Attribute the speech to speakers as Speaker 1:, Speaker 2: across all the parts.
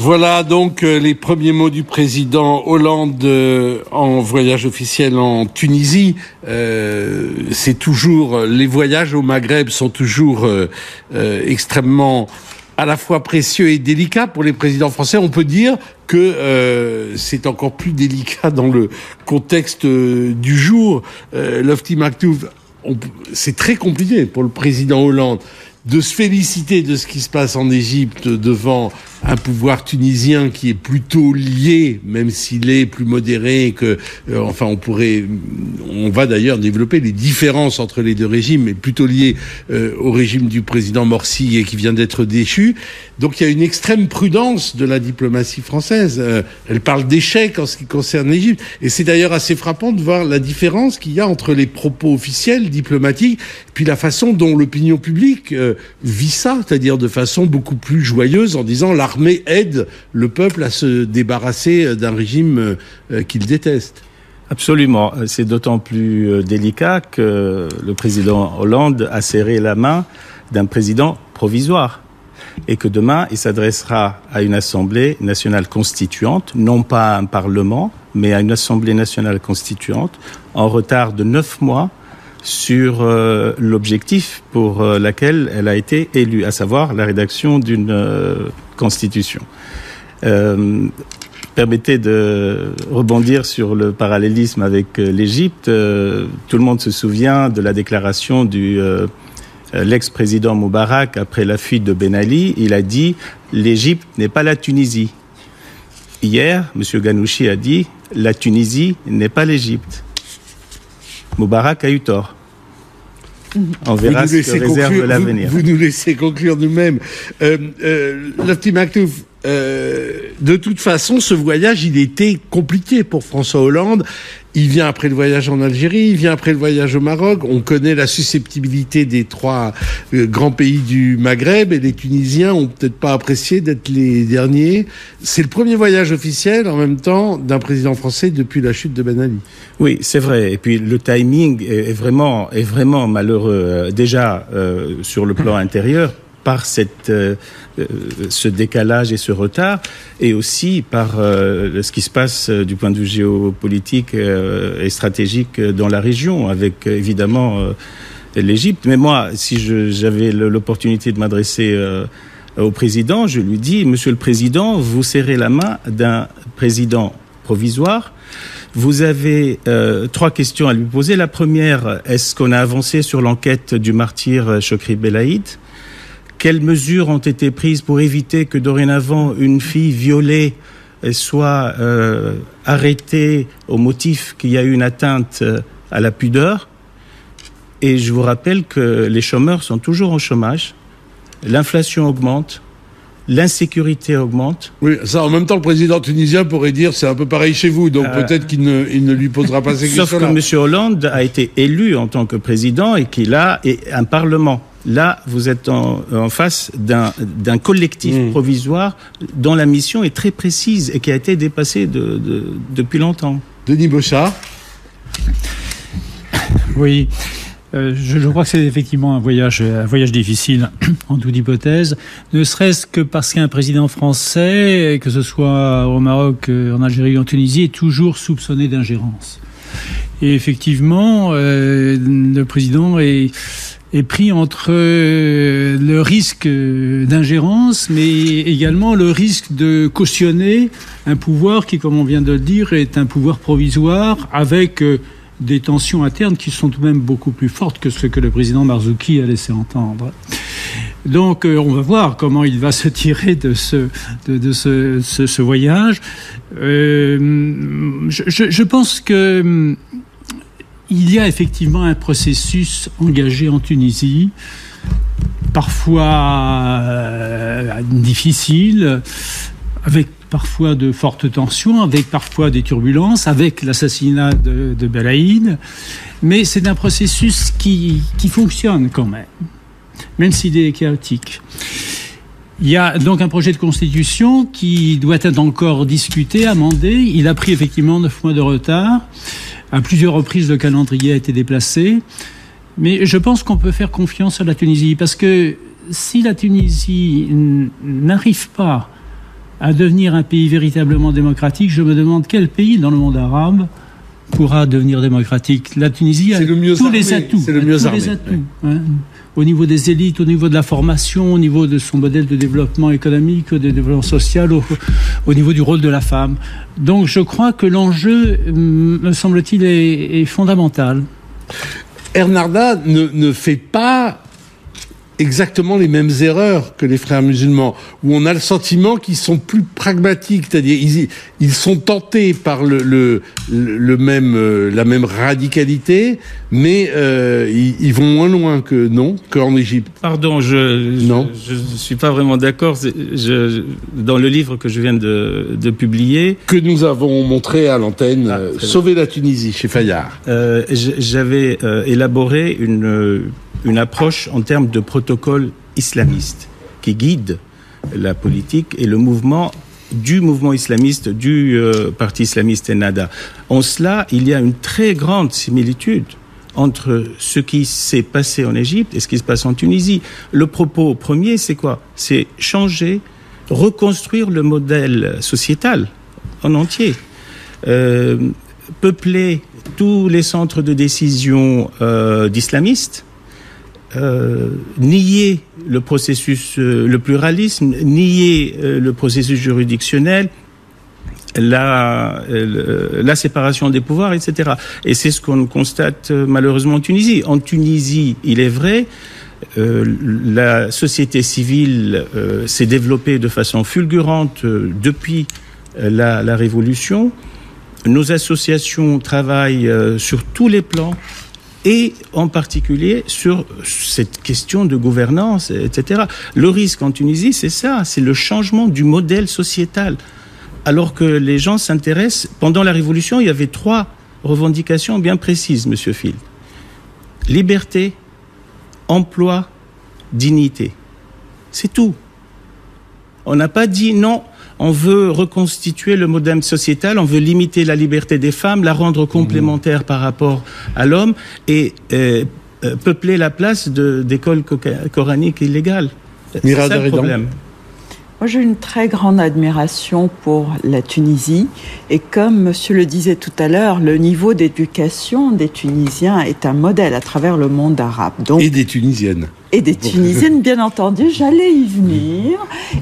Speaker 1: Voilà donc les premiers mots du président Hollande en voyage officiel en Tunisie. C'est toujours, les voyages au Maghreb sont toujours extrêmement à la fois précieux et délicats pour les présidents français. On peut dire que c'est encore plus délicat dans le contexte du jour. Lofty Maktoum, c'est très compliqué pour le président Hollande de se féliciter de ce qui se passe en Égypte devant un pouvoir tunisien qui est plutôt lié, même s'il est plus modéré que, on va d'ailleurs développer les différences entre les deux régimes, mais plutôt lié au régime du président Morsi et qui vient d'être déchu. Donc il y a une extrême prudence de la diplomatie française. Elle parle d'échec en ce qui concerne l'Égypte. Et c'est d'ailleurs assez frappant de voir la différence qu'il y a entre les propos officiels, diplomatiques, puis la façon dont l'opinion publique vit ça, c'est-à-dire de façon beaucoup plus joyeuse en disant l'armée aide le peuple à se débarrasser d'un régime qu'il déteste.
Speaker 2: Absolument. C'est d'autant plus délicat que le président Hollande a serré la main d'un président provisoire et que demain, il s'adressera à une assemblée nationale constituante, non pas à un parlement, mais à une assemblée nationale constituante, en retard de 9 mois sur l'objectif pour laquelle elle a été élue, à savoir la rédaction d'une constitution. Permettez de rebondir sur le parallélisme avec l'Égypte. Tout le monde se souvient de la déclaration du l'ex-président Moubarak après la fuite de Ben Ali. Il a dit « L'Égypte n'est pas la Tunisie ». Hier, M. Ghanouchi a dit « La Tunisie n'est pas l'Égypte ». Moubarak a eu tort. On verra ce que réserve l'avenir.
Speaker 1: Vous nous laissez conclure nous-mêmes. Lofty Maktoum, de toute façon, ce voyage, il était compliqué pour François Hollande. Il vient après le voyage en Algérie, il vient après le voyage au Maroc. On connaît la susceptibilité des 3 grands pays du Maghreb et les Tunisiens ont peut-être pas apprécié d'être les derniers. C'est le premier voyage officiel en même temps d'un président français depuis la chute de Ben Ali. Oui,
Speaker 2: c'est vrai. Et puis le timing est vraiment malheureux. Déjà sur le plan intérieur, par ce décalage et ce retard, et aussi par ce qui se passe du point de vue géopolitique et stratégique dans la région, avec évidemment l'Égypte. Mais moi, si j'avais l'opportunité de m'adresser au président, je lui dis « Monsieur le Président, vous serrez la main d'un président provisoire. Vous avez 3 questions à lui poser. La première, est-ce qu'on a avancé sur l'enquête du martyr Chokri Belaïd ? Quelles mesures ont été prises pour éviter que dorénavant une fille violée soit arrêtée au motif qu'il y a eu une atteinte à la pudeur ? Et je vous rappelle que les chômeurs sont toujours au chômage, l'inflation augmente, l'insécurité augmente.
Speaker 1: Oui, ça, en même temps, le président tunisien pourrait dire c'est un peu pareil chez vous, donc peut-être qu'il ne lui posera pas ces questions-là.
Speaker 2: Sauf que M. Hollande a été élu en tant que président et qu'il a un parlement. Là, vous êtes en face d'un collectif provisoire dont la mission est très précise et qui a été dépassée depuis longtemps.
Speaker 1: Denis Bochart.
Speaker 3: Oui, je crois que c'est effectivement un voyage difficile, en toute hypothèse, ne serait-ce que parce qu'un président français, que ce soit au Maroc, en Algérie ou en Tunisie, est toujours soupçonné d'ingérence. Et effectivement, le président est pris entre le risque d'ingérence, mais également le risque de cautionner un pouvoir qui, comme on vient de le dire, est un pouvoir provisoire avec des tensions internes qui sont tout de même beaucoup plus fortes que ce que le président Marzouki a laissé entendre. Donc, on va voir comment il va se tirer de ce voyage. Je pense que il y a effectivement un processus engagé en Tunisie, parfois difficile, avec parfois de fortes tensions, avec parfois des turbulences, avec l'assassinat de Belaïd. Mais c'est un processus qui fonctionne quand même s'il est chaotique. Il y a donc un projet de constitution qui doit être encore discuté, amendé. Il a pris effectivement 9 mois de retard. À plusieurs reprises, le calendrier a été déplacé. Mais je pense qu'on peut faire confiance à la Tunisie. Parce que si la Tunisie n'arrive pas à devenir un pays véritablement démocratique, je me demande quel pays dans le monde arabe pourra devenir démocratique. La Tunisie a tous les atouts.
Speaker 1: C'est le mieux armé.
Speaker 3: Hein, au niveau des élites, au niveau de la formation, au niveau de son modèle de développement économique, de développement social, au niveau du rôle de la femme. Donc je crois que l'enjeu, me semble-t-il, est fondamental.
Speaker 1: Ernarda ne fait pas exactement les mêmes erreurs que les frères musulmans, où on a le sentiment qu'ils sont plus pragmatiques, c'est-à-dire ils sont tentés par la même radicalité, mais ils vont moins loin qu'en Égypte.
Speaker 2: Pardon, je suis pas vraiment d'accord. Dans le livre que je viens de publier,
Speaker 1: que nous avons montré à l'antenne, Sauver la Tunisie chez Fayard,
Speaker 2: j'avais élaboré une approche en termes de protocole islamiste qui guide la politique et le mouvement islamiste, du parti islamiste Ennahda. En cela, il y a une très grande similitude entre ce qui s'est passé en Égypte et ce qui se passe en Tunisie. Le propos premier, c'est quoi ? C'est changer, reconstruire le modèle sociétal en entier. Peupler tous les centres de décision d'islamistes, nier le processus, le pluralisme, nier le processus juridictionnel, la séparation des pouvoirs, etc. Et c'est ce qu'on constate malheureusement en Tunisie. En Tunisie, il est vrai, la société civile s'est développée de façon fulgurante depuis la révolution. Nos associations travaillent sur tous les plans, et en particulier sur cette question de gouvernance, etc. Le risque en Tunisie, c'est ça, c'est le changement du modèle sociétal. Alors que les gens s'intéressent... Pendant la Révolution, il y avait 3 revendications bien précises, Monsieur Field. Liberté, emploi, dignité. C'est tout. On n'a pas dit non... On veut reconstituer le modèle sociétal, on veut limiter la liberté des femmes, la rendre complémentaire par rapport à l'homme et peupler la place d'écoles coraniques illégales. C'est ça le problème.
Speaker 4: Moi, j'ai une très grande admiration pour la Tunisie. Et comme monsieur le disait tout à l'heure, le niveau d'éducation des Tunisiens est un modèle à travers le monde arabe. Donc,
Speaker 1: et des Tunisiennes.
Speaker 4: Et des Tunisiennes, bien entendu, j'allais y venir.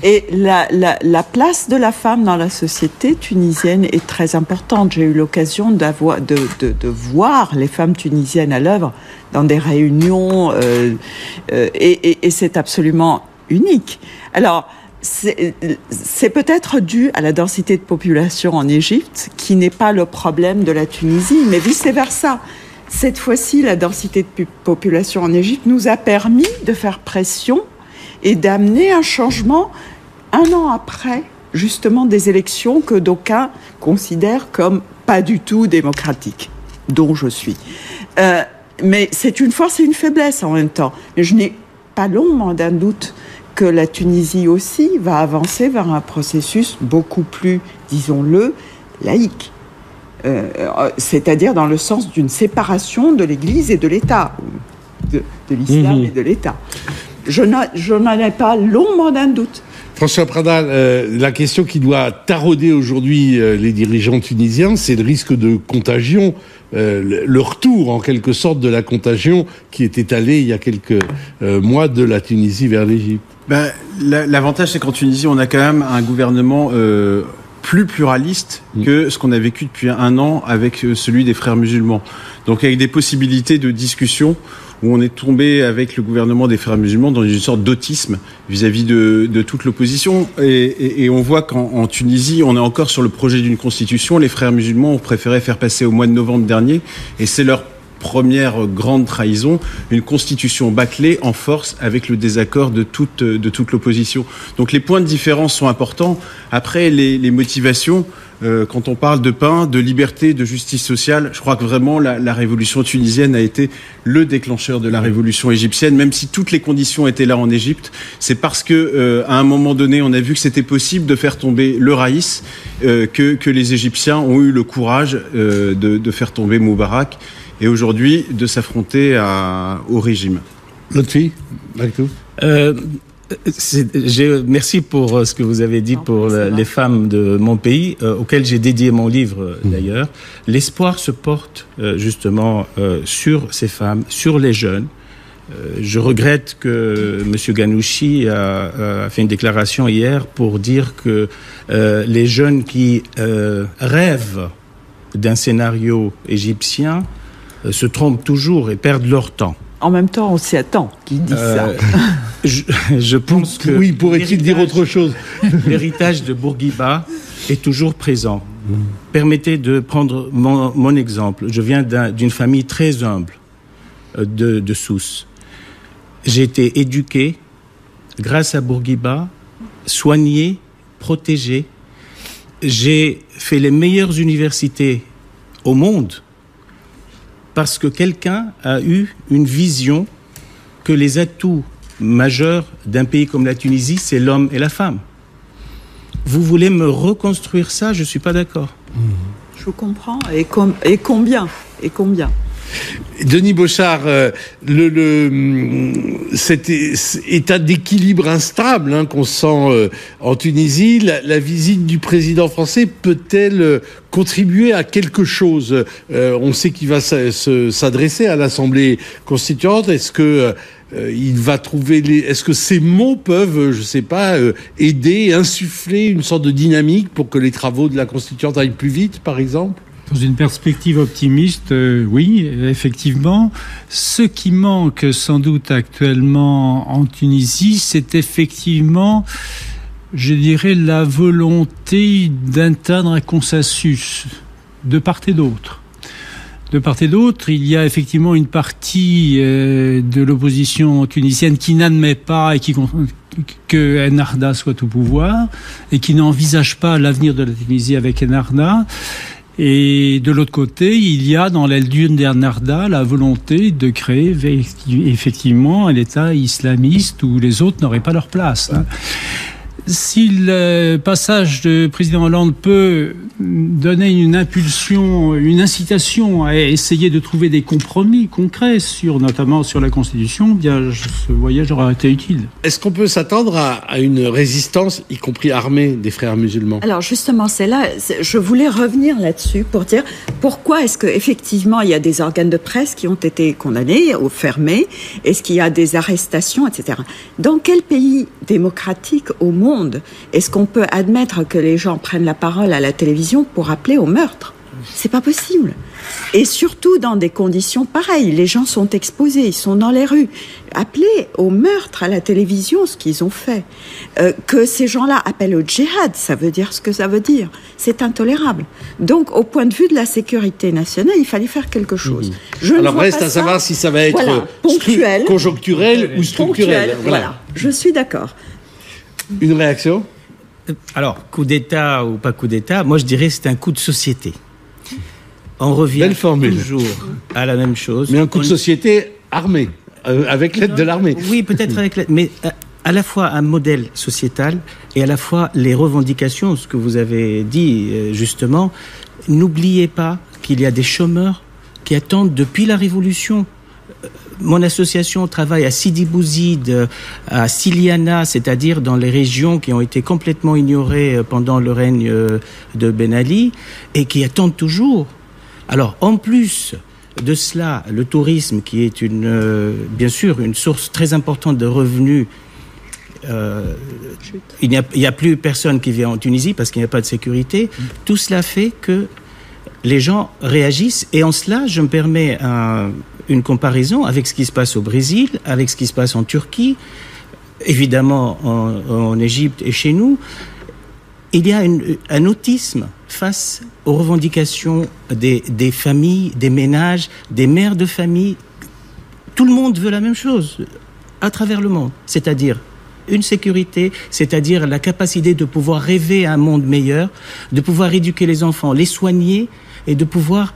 Speaker 4: Et la place de la femme dans la société tunisienne est très importante. J'ai eu l'occasion de voir les femmes tunisiennes à l'œuvre dans des réunions et c'est absolument unique. Alors, c'est peut-être dû à la densité de population en Égypte, qui n'est pas le problème de la Tunisie, mais vice-versa. Cette fois-ci, la densité de population en Égypte nous a permis de faire pression et d'amener un changement 1 an après, justement, des élections que d'aucuns considèrent comme pas du tout démocratiques, dont je suis. Mais c'est une force et une faiblesse en même temps. Mais je n'ai pas longuement d'un doute que la Tunisie aussi va avancer vers un processus beaucoup plus, disons-le, laïque. C'est-à-dire dans le sens d'une séparation de l'Église et de l'État, de l'islam et de l'État. Je n'en ai pas longuement d'un doute.
Speaker 1: François Pradal, la question qui doit tarauder aujourd'hui les dirigeants tunisiens, c'est le risque de contagion, le retour en quelque sorte de la contagion qui est étalée il y a quelques mois de la Tunisie vers l'Égypte.
Speaker 5: L'avantage, c'est qu'en Tunisie, on a quand même un gouvernement plus pluraliste que ce qu'on a vécu depuis 1 an avec celui des frères musulmans. Donc avec des possibilités de discussion où on est tombé avec le gouvernement des frères musulmans dans une sorte d'autisme vis-à-vis de toute l'opposition. Et on voit qu'en Tunisie, on est encore sur le projet d'une constitution. Les frères musulmans ont préféré faire passer au mois de novembre dernier, et c'est leur première grande trahison, une constitution bâclée en force avec le désaccord de toute l'opposition. Donc les points de différence sont importants. Après, les motivations, quand on parle de pain, de liberté, de justice sociale, je crois que vraiment la révolution tunisienne a été le déclencheur de la révolution égyptienne, même si toutes les conditions étaient là en Égypte. C'est parce que à un moment donné, on a vu que c'était possible de faire tomber le raïs, que les Égyptiens ont eu le courage de faire tomber Moubarak, et aujourd'hui de s'affronter au régime.
Speaker 1: L'autre fille,
Speaker 2: Merci pour ce que vous avez dit pour les femmes de mon pays, auxquelles j'ai dédié mon livre d'ailleurs. L'espoir se porte justement sur ces femmes, sur les jeunes. Je regrette que M. Ghannouchi a fait une déclaration hier pour dire que les jeunes qui rêvent d'un scénario égyptien se trompent toujours et perdent leur temps.
Speaker 4: En même temps, on s'y attend qu'il dise ça.
Speaker 2: Je pense que...
Speaker 1: Oui, pourrait-il dire autre chose?
Speaker 2: L'héritage de Bourguiba est toujours présent. Permettez de prendre mon exemple. Je viens d'une famille très humble de Sousse. J'ai été éduqué grâce à Bourguiba, soigné, protégé. J'ai fait les meilleures universités au monde parce que quelqu'un a eu une vision que les atouts majeurs d'un pays comme la Tunisie, c'est l'homme et la femme. Vous voulez me reconstruire ça? Je ne suis pas d'accord.
Speaker 4: Je comprends. Et combien?
Speaker 1: Denis Bauchard, cet état d'équilibre instable qu'on sent en Tunisie, la visite du président français peut-elle contribuer à quelque chose? On sait qu'il va s'adresser à l'Assemblée constituante. Est-ce que il va trouver est-ce que ces mots peuvent, je sais pas, aider, insuffler une sorte de dynamique pour que les travaux de la constituante aillent plus vite, par exemple?
Speaker 3: Dans une perspective optimiste, oui, effectivement. Ce qui manque sans doute actuellement en Tunisie, c'est effectivement, je dirais, la volonté d'atteindre un consensus de part et d'autre. De part et d'autre, il y a effectivement une partie de l'opposition tunisienne qui n'admet pas et que Ennahdha soit au pouvoir et qui n'envisage pas l'avenir de la Tunisie avec Ennahdha. Et de l'autre côté, il y a dans l'aile d'une d'Ennahdha la volonté de créer effectivement un État islamiste où les autres n'auraient pas leur place. Si le passage de président Hollande peut donner une impulsion, une incitation à essayer de trouver des compromis concrets notamment sur la Constitution, bien, ce voyage aura été utile.
Speaker 1: Est-ce qu'on peut s'attendre à une résistance, y compris armée, des frères musulmans?
Speaker 4: Alors justement, je voulais revenir là-dessus pour dire pourquoi est-ce qu'effectivement il y a des organes de presse qui ont été condamnés ou fermés, est-ce qu'il y a des arrestations, etc. Dans quel pays démocratique au monde est-ce qu'on peut admettre que les gens prennent la parole à la télévision pour appeler au meurtre? C'est pas possible. Et surtout dans des conditions pareilles. Les gens sont exposés, ils sont dans les rues. Appeler au meurtre à la télévision, ce qu'ils ont fait. Que ces gens-là appellent au djihad, ça veut dire ce que ça veut dire. C'est intolérable. Donc, au point de vue de la sécurité nationale, il fallait faire quelque chose.
Speaker 1: Alors, reste à savoir si ça va être
Speaker 4: ponctuel,
Speaker 1: conjoncturel ou structurel.
Speaker 4: Voilà, je suis d'accord.
Speaker 1: Une réaction?
Speaker 2: Alors, coup d'État ou pas coup d'État, moi je dirais que c'est un coup de société. On revient toujours à la même chose.
Speaker 1: Mais un coup de société armé, avec l'aide de l'armée.
Speaker 2: Oui, peut-être avec l'aide, mais à la fois un modèle sociétal et à la fois les revendications, ce que vous avez dit justement. N'oubliez pas qu'il y a des chômeurs qui attendent depuis la Révolution. Mon association travaille à Sidi Bouzid, à Siliana, c'est-à-dire dans les régions qui ont été complètement ignorées pendant le règne de Ben Ali et qui attendent toujours. Alors, en plus de cela, le tourisme, qui est bien sûr une source très importante de revenus, il n'y a plus personne qui vient en Tunisie parce qu'il n'y a pas de sécurité. Tout cela fait que les gens réagissent et en cela, je me permets une comparaison avec ce qui se passe au Brésil, avec ce qui se passe en Turquie, évidemment en Égypte et chez nous. Il y a un autisme face aux revendications des familles, des ménages, des mères de famille. Tout le monde veut la même chose à travers le monde, c'est-à-dire une sécurité, c'est-à-dire la capacité de pouvoir rêver à un monde meilleur, de pouvoir éduquer les enfants, les soigner et de pouvoir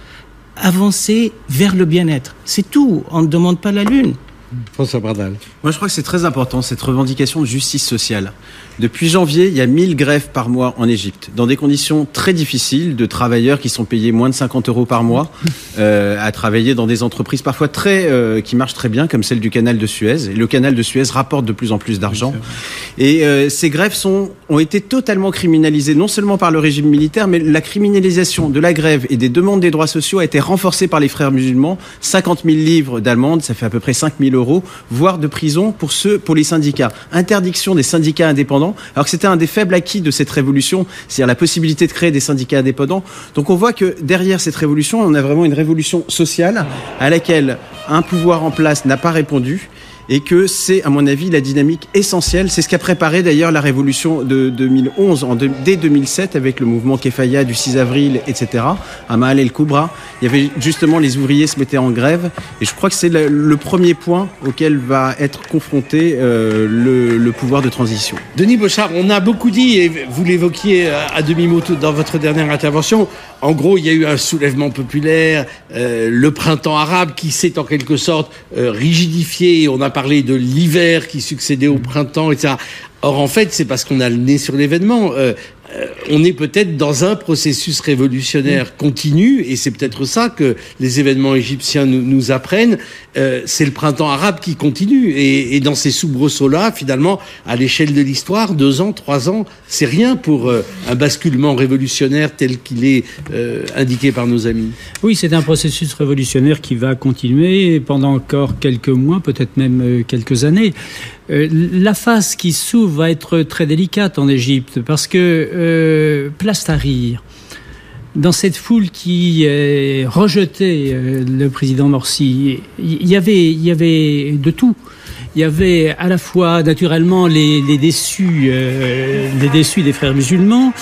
Speaker 2: avancer vers le bien-être. C'est tout. On ne demande pas la lune.
Speaker 1: François Bradal.
Speaker 5: Moi, je crois que c'est très important, cette revendication de justice sociale. Depuis janvier, il y a 1000 grèves par mois en Égypte, dans des conditions très difficiles, de travailleurs qui sont payés moins de 50 € par mois, à travailler dans des entreprises parfois qui marchent très bien, comme celle du canal de Suez. Et le canal de Suez rapporte de plus en plus d'argent. Et ces grèves ont été totalement criminalisées, non seulement par le régime militaire, mais la criminalisation de la grève et des demandes des droits sociaux a été renforcée par les frères musulmans. 50 000 livres d'amende, ça fait à peu près 5 000 €, voire de prison pour les syndicats. Interdiction des syndicats indépendants, alors que c'était un des faibles acquis de cette révolution, c'est-à-dire la possibilité de créer des syndicats indépendants. Donc on voit que derrière cette révolution, on a vraiment une révolution sociale à laquelle un pouvoir en place n'a pas répondu. Et que c'est, à mon avis, la dynamique essentielle. C'est ce qu'a préparé d'ailleurs la révolution de 2011, dès 2007, avec le mouvement Kefaya du 6 avril, etc., à Maal el-Koubra. Il y avait justement, les ouvriers se mettaient en grève. Et je crois que c'est le premier point auquel va être confronté le pouvoir de transition.
Speaker 1: Denis Bochart, on a beaucoup dit, et vous l'évoquiez à demi-mot dans votre dernière intervention, en gros, il y a eu un soulèvement populaire, le printemps arabe qui s'est en quelque sorte rigidifié. On a parlé de l'hiver qui succédait au printemps, etc. Or, en fait, c'est parce qu'on a le nez sur l'événement. On est peut-être dans un processus révolutionnaire continu, et c'est peut-être ça que les événements égyptiens nous apprennent. C'est le printemps arabe qui continue, et dans ces soubresauts-là, finalement, à l'échelle de l'histoire, 2 ans, 3 ans, c'est rien pour un basculement révolutionnaire tel qu'il est indiqué par nos amis.
Speaker 3: Oui, c'est un processus révolutionnaire qui va continuer pendant encore quelques mois, peut-être même quelques années. La phase qui s'ouvre va être très délicate en Égypte, parce que place Tahrir, dans cette foule qui rejetait le président Morsi, il y avait de tout. Il y avait à la fois naturellement les déçus des frères musulmans.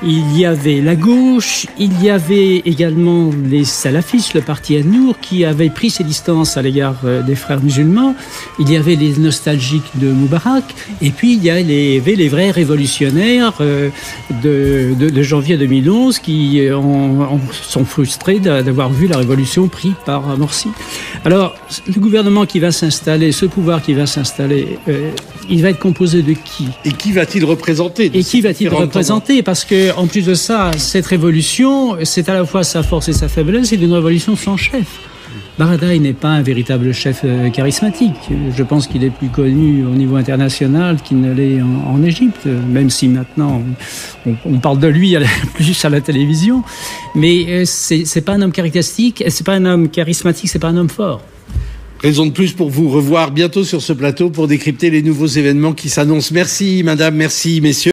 Speaker 3: Il y avait la gauche, il y avait également les salafistes, le parti An-Nour, qui avait pris ses distances à l'égard des frères musulmans. Il y avait les nostalgiques de Moubarak, et puis il y avait les vrais révolutionnaires de janvier 2011 qui sont frustrés d'avoir vu la révolution prise par Morsi. Alors, le gouvernement qui va s'installer, ce pouvoir qui va s'installer, il va être composé de qui ?
Speaker 1: Et qui va-t-il représenter ?
Speaker 3: Et qui va-t-il représenter ? Parce que, en plus de ça, cette révolution, c'est à la fois sa force et sa faiblesse, c'est une révolution sans chef. Baradei n'est pas un véritable chef charismatique. Je pense qu'il est plus connu au niveau international qu'il ne l'est en Égypte, même si maintenant on parle de lui plus à la télévision. Mais c'est pas un homme charismatique, c'est pas un homme charismatique, c'est pas un homme fort.
Speaker 1: Raison de plus pour vous revoir bientôt sur ce plateau pour décrypter les nouveaux événements qui s'annoncent. Merci madame, merci messieurs.